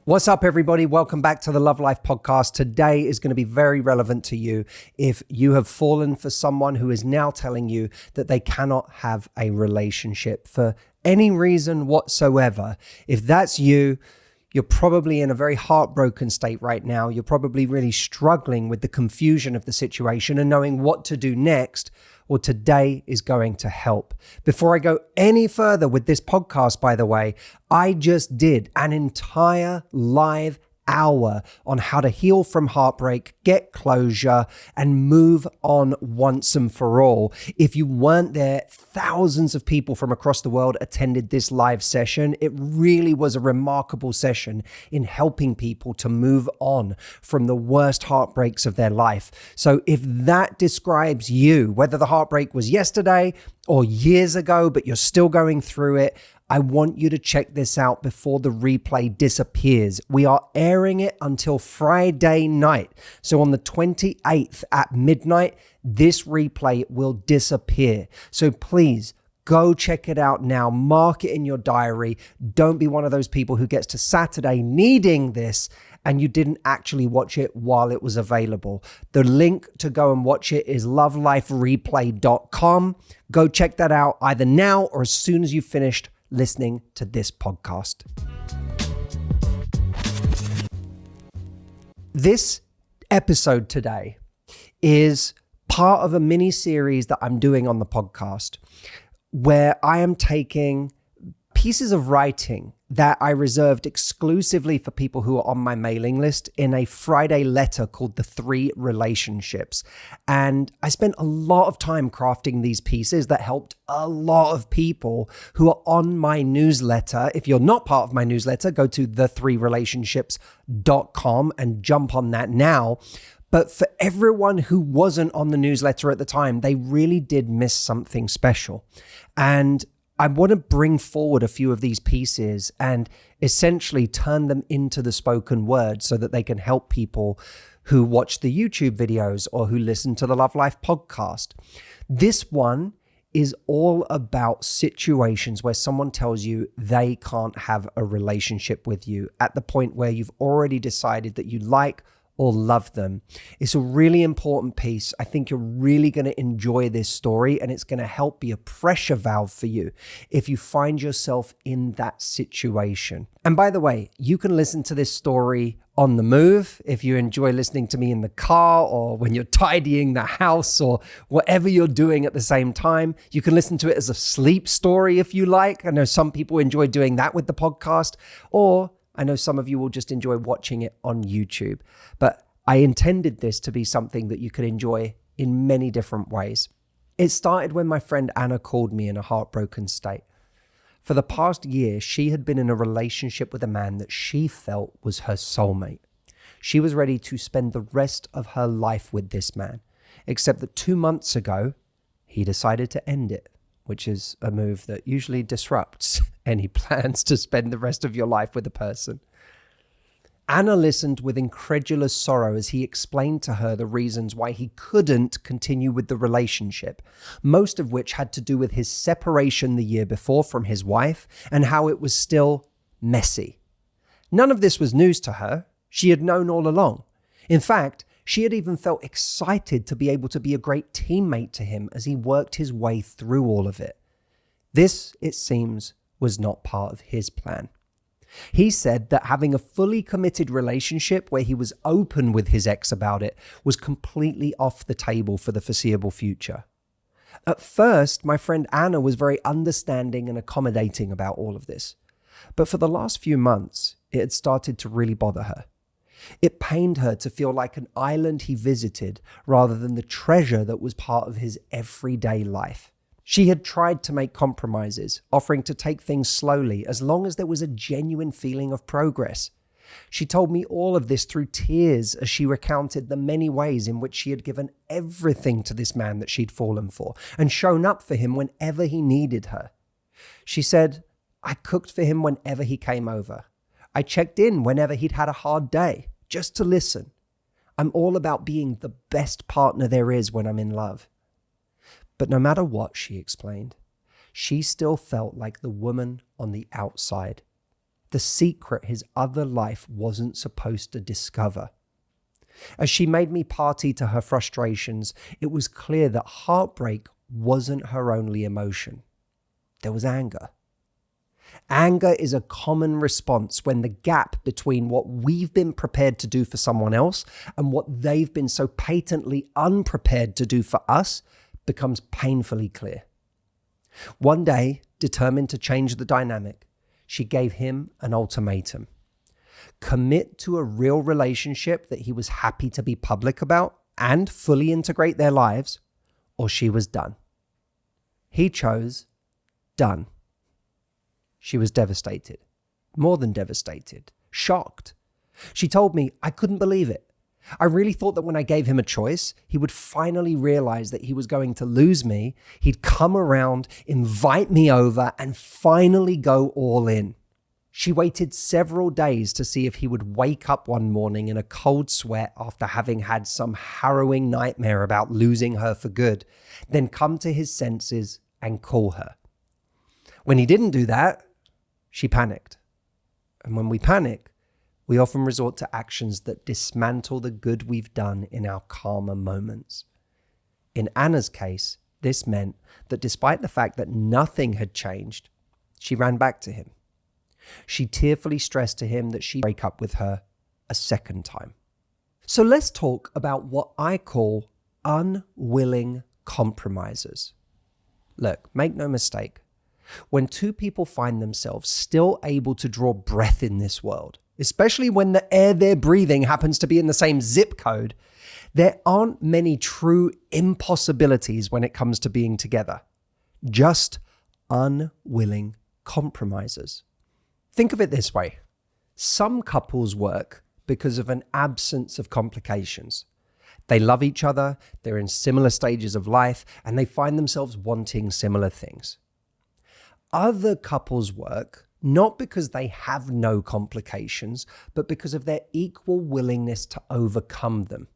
What's up, everybody? Welcome back to the Love Life podcast. Today is going to be very relevant to you if you have fallen for someone who is now telling you that they cannot have a relationship for any reason whatsoever. If that's you, you're probably in a very heartbroken state right now. You're probably really struggling with the confusion of the situation and knowing what to do next. Well, today is going to help. Before I go any further with this podcast, by the way, I just did an entire live hour on how to heal from heartbreak, get closure, and move on once and for all. If you weren't there, thousands of people from across the world attended this live session. It really was a remarkable session in helping people to move on from the worst heartbreaks of their life. So if that describes you, whether the heartbreak was yesterday or years ago, but you're still going through it, I want you to check this out before the replay disappears. We are airing it until Friday night. So on the 28th at midnight, this replay will disappear. So please go check it out now. Mark it in your diary. Don't be one of those people who gets to Saturday needing this and you didn't actually watch it while it was available. The link to go and watch it is lovelifereplay.com. Go check that out either now or as soon as you've finished listening to this podcast. This episode today is part of a mini series that I'm doing on the podcast where I am taking pieces of writing that I reserved exclusively for people who are on my mailing list in a Friday letter called The 3 Relationships. And I spent a lot of time crafting these pieces that helped a lot of people who are on my newsletter. If you're not part of my newsletter, go to the3relationships.com and jump on that now. But for everyone who wasn't on the newsletter at the time, they really did miss something special. And I want to bring forward a few of these pieces and essentially turn them into the spoken word so that they can help people who watch the YouTube videos or who listen to the Love Life podcast. This one is all about situations where someone tells you they can't have a relationship with you at the point where you've already decided that you like or love them. It's a really important piece. I think you're really going to enjoy this story and it's going to help be a pressure valve for you if you find yourself in that situation. And by the way, you can listen to this story on the move if you enjoy listening to me in the car or when you're tidying the house or whatever you're doing at the same time. You can listen to it as a sleep story if you like. I know some people enjoy doing that with the podcast, or I know some of you will just enjoy watching it on YouTube, but I intended this to be something that you could enjoy in many different ways. It started when my friend Anna called me in a heartbroken state. For the past year, she had been in a relationship with a man that she felt was her soulmate. She was ready to spend the rest of her life with this man, except that 2 months ago, he decided to end it, which is a move that usually disrupts any plans to spend the rest of your life with a person. Anna listened with incredulous sorrow as he explained to her the reasons why he couldn't continue with the relationship, most of which had to do with his separation the year before from his wife and how it was still messy. None of this was news to her. She had known all along. In fact, she had even felt excited to be able to be a great teammate to him as he worked his way through all of it. This, it seems, was not part of his plan. He said that having a fully committed relationship where he was open with his ex about it was completely off the table for the foreseeable future. At first, my friend Anna was very understanding and accommodating about all of this. But for the last few months, it had started to really bother her. It pained her to feel like an island he visited rather than the treasure that was part of his everyday life. She had tried to make compromises, offering to take things slowly as long as there was a genuine feeling of progress. She told me all of this through tears as she recounted the many ways in which she had given everything to this man that she'd fallen for and shown up for him whenever he needed her. She said, "I cooked for him whenever he came over. I checked in whenever he'd had a hard day, just to listen. I'm all about being the best partner there is when I'm in love." But no matter what, she explained, she still felt like the woman on the outside. the secret his other life wasn't supposed to discover. As she made me party to her frustrations, it was clear that heartbreak wasn't her only emotion. There was anger. Anger is a common response when the gap between what we've been prepared to do for someone else and what they've been so patently unprepared to do for us becomes painfully clear. One day, determined to change the dynamic, she gave him an ultimatum. Commit to a real relationship that he was happy to be public about and fully integrate their lives, or she was done. He chose done. She was devastated, more than devastated, shocked. She told me, I couldn't believe it. I really thought that when I gave him a choice, he would finally realize that he was going to lose me. He'd come around, invite me over, and finally go all in. She waited several days to see if he would wake up one morning in a cold sweat after having had some harrowing nightmare about losing her for good, then come to his senses and call her. When he didn't do that, she panicked. And when we panic, we often resort to actions that dismantle the good we've done in our calmer moments. In Anna's case, this meant that despite the fact that nothing had changed, she ran back to him. She tearfully stressed to him that she'd break up with her a second time. So let's talk about what I call unwilling compromisers. Look, make no mistake. When two people find themselves still able to draw breath in this world, especially when the air they're breathing happens to be in the same zip code, there aren't many true impossibilities when it comes to being together. Just unwilling compromisers. Think of it this way. Some couples work because of an absence of complications. They love each other, they're in similar stages of life, and they find themselves wanting similar things. Other couples work not because they have no complications, but because of their equal willingness to overcome them.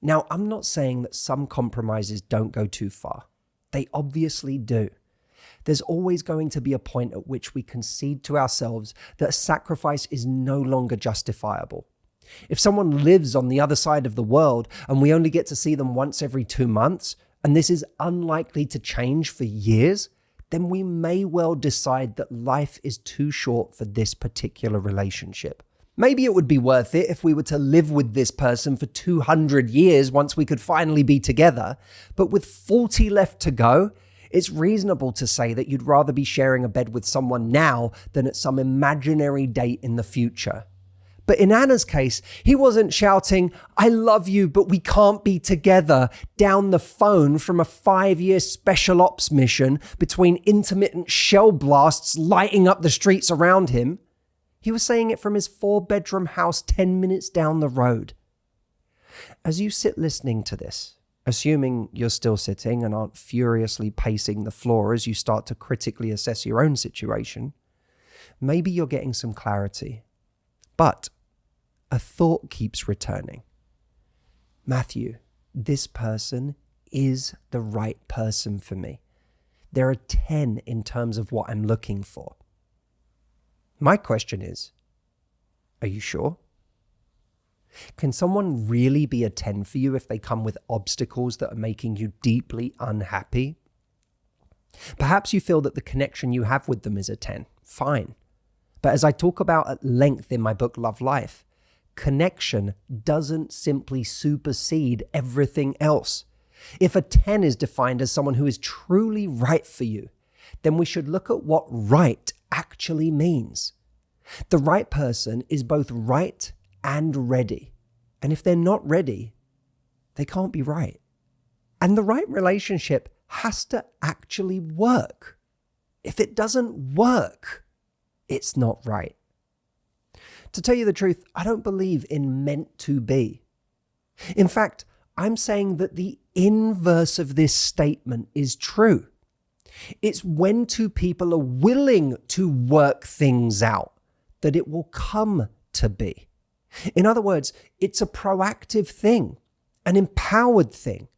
Now, I'm not saying that some compromises don't go too far. They obviously do. There's always going to be a point at which we concede to ourselves that sacrifice is no longer justifiable. If someone lives on the other side of the world and we only get to see them once every 2 months, and this is unlikely to change for years, then we may well decide that life is too short for this particular relationship. Maybe it would be worth it if we were to live with this person for 200 years once we could finally be together, but with 40 left to go, it's reasonable to say that you'd rather be sharing a bed with someone now than at some imaginary date in the future. But in Anna's case, he wasn't shouting, "I love you, but we can't be together," down the phone from a 5-year special ops mission between intermittent shell blasts lighting up the streets around him. He was saying it from his 4-bedroom house 10 minutes down the road. As you sit listening to this, assuming you're still sitting and aren't furiously pacing the floor as you start to critically assess your own situation, maybe you're getting some clarity. But a thought keeps returning. Matthew, this person is the right person for me. They're a 10 in terms of what I'm looking for. My question is, are you sure? Can someone really be a 10 for you if they come with obstacles that are making you deeply unhappy? Perhaps you feel that the connection you have with them is a 10. Fine. But as I talk about at length in my book, Love Life, connection doesn't simply supersede everything else. If a 10 is defined as someone who is truly right for you, then we should look at what right actually means. The right person is both right and ready. And if they're not ready, they can't be right. And the right relationship has to actually work. If it doesn't work, it's not right. To tell you the truth, I don't believe in meant to be. In fact, I'm saying that the inverse of this statement is true. It's when two people are willing to work things out that it will come to be. In other words, it's a proactive thing, an empowered thing,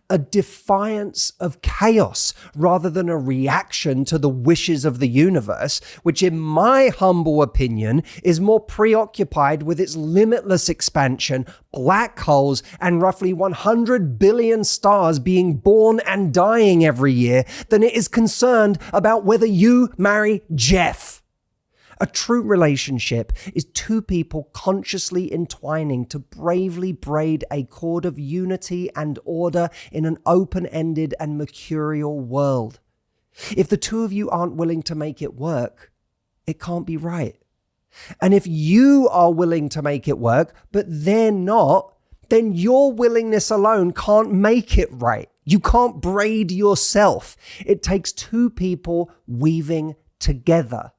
a defiance of chaos rather than a reaction to the wishes of the universe, which in my humble opinion is more preoccupied with its limitless expansion, black holes, and roughly 100 billion stars being born and dying every year than it is concerned about whether you marry Jeff. A true relationship is two people consciously entwining to bravely braid a cord of unity and order in an open-ended and mercurial world. If the two of you aren't willing to make it work, it can't be right. And if you are willing to make it work, but they're not, then your willingness alone can't make it right. You can't braid yourself. It takes two people weaving together.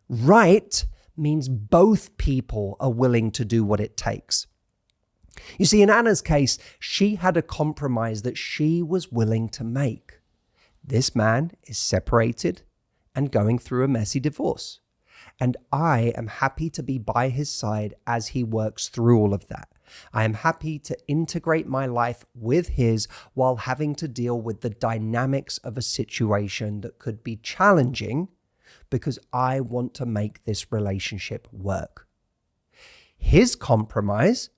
Right means both people are willing to do what it takes. You see, in Anna's case, she had a compromise that she was willing to make. This man is separated and going through a messy divorce. And I am happy to be by his side as he works through all of that. I am happy to integrate my life with his while having to deal with the dynamics of a situation that could be challenging, because I want to make this relationship work. His compromise,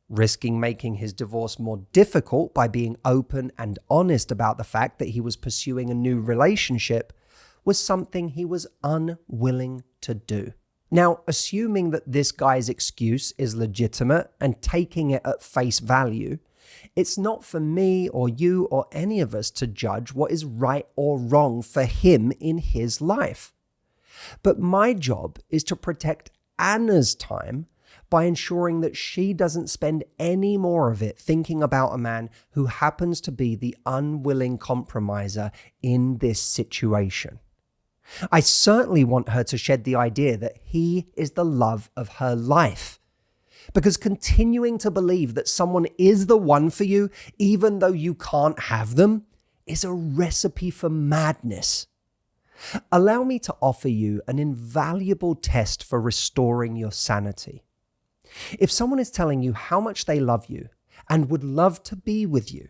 risking making his divorce more difficult by being open and honest about the fact that he was pursuing a new relationship, was something he was unwilling to do. Now, assuming that this guy's excuse is legitimate and taking it at face value, it's not for me or you or any of us to judge what is right or wrong for him in his life. But my job is to protect Anna's time by ensuring that she doesn't spend any more of it thinking about a man who happens to be the unwilling compromiser in this situation. I certainly want her to shed the idea that he is the love of her life. Because continuing to believe that someone is the one for you, even though you can't have them, is a recipe for madness. Allow me to offer you an invaluable test for restoring your sanity. If someone is telling you how much they love you and would love to be with you,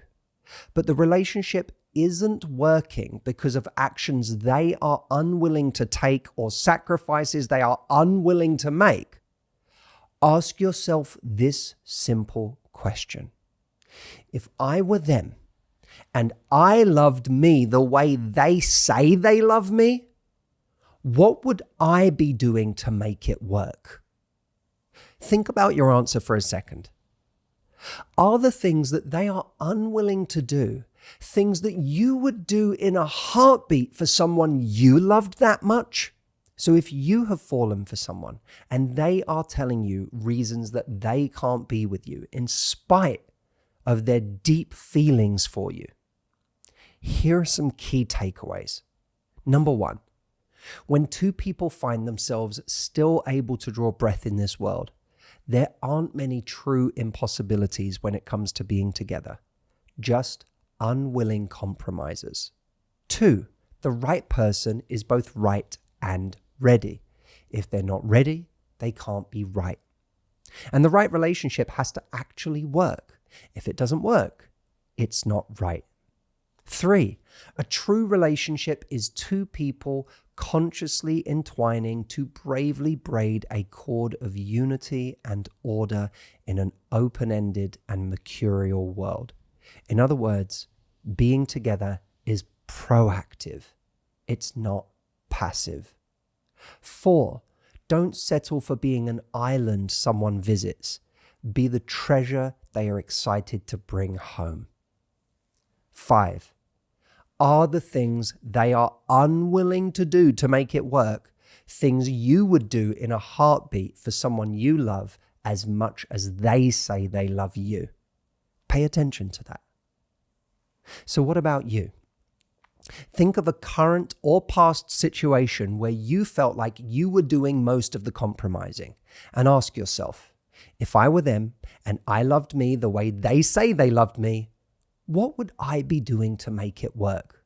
but the relationship isn't working because of actions they are unwilling to take or sacrifices they are unwilling to make, ask yourself this simple question. If I were them, and I loved me the way they say they love me, what would I be doing to make it work? Think about your answer for a second. Are the things that they are unwilling to do things that you would do in a heartbeat for someone you loved that much? So if you have fallen for someone and they are telling you reasons that they can't be with you in spite of their deep feelings for you, here are some key takeaways. Number one, when two people find themselves still able to draw breath in this world, there aren't many true impossibilities when it comes to being together, just unwilling compromisers. Two, the right person is both right and ready. If they're not ready, they can't be right. And the right relationship has to actually work. If it doesn't work, it's not right. Three, a true relationship is two people consciously entwining to bravely braid a cord of unity and order in an open-ended and mercurial world. In other words, being together is proactive. It's not passive. Four, don't settle for being an island someone visits. Be the treasure they are excited to bring home. Five, are the things they are unwilling to do to make it work things you would do in a heartbeat for someone you love as much as they say they love you? Pay attention to that. So what about you? Think of a current or past situation where you felt like you were doing most of the compromising and ask yourself, if I were them and I loved me the way they say they loved me, what would I be doing to make it work?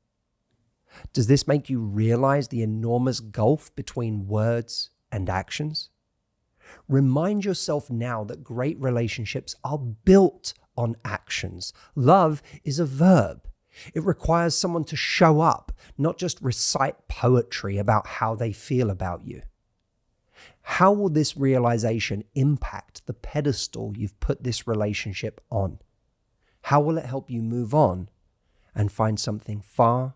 Does this make you realize the enormous gulf between words and actions? Remind yourself now that great relationships are built on actions. Love is a verb. It requires someone to show up, not just recite poetry about how they feel about you. How will this realization impact the pedestal you've put this relationship on? How will it help you move on and find something far,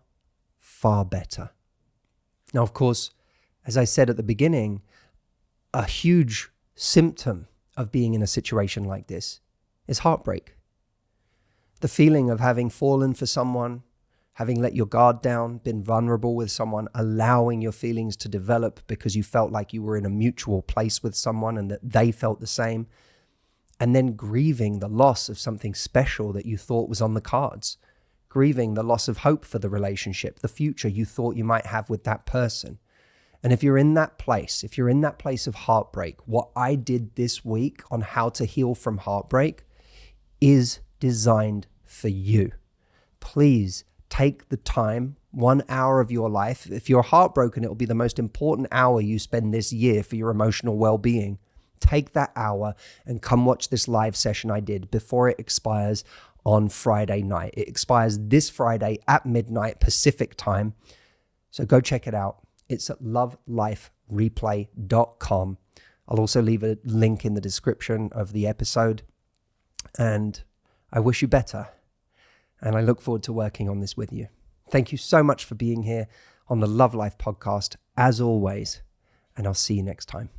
far better? Now, of course, as I said at the beginning, a huge symptom of being in a situation like this is heartbreak. The feeling of having fallen for someone, having let your guard down, been vulnerable with someone, allowing your feelings to develop because you felt like you were in a mutual place with someone and that they felt the same, and then grieving the loss of something special that you thought was on the cards, grieving the loss of hope for the relationship, the future you thought you might have with that person. And if you're in that place, of heartbreak, what I did this week on how to heal from heartbreak is designed for you. Please take the time, 1 hour of your life. If you're heartbroken, it will be the most important hour you spend this year for your emotional well-being. Take that hour and come watch this live session I did before it expires on Friday night. It expires this Friday at midnight Pacific time. So go check it out. It's at lovelifereplay.com. I'll also leave a link in the description of the episode. And I wish you better. And I look forward to working on this with you. Thank you so much for being here on the Love Life podcast, as always. And I'll see you next time.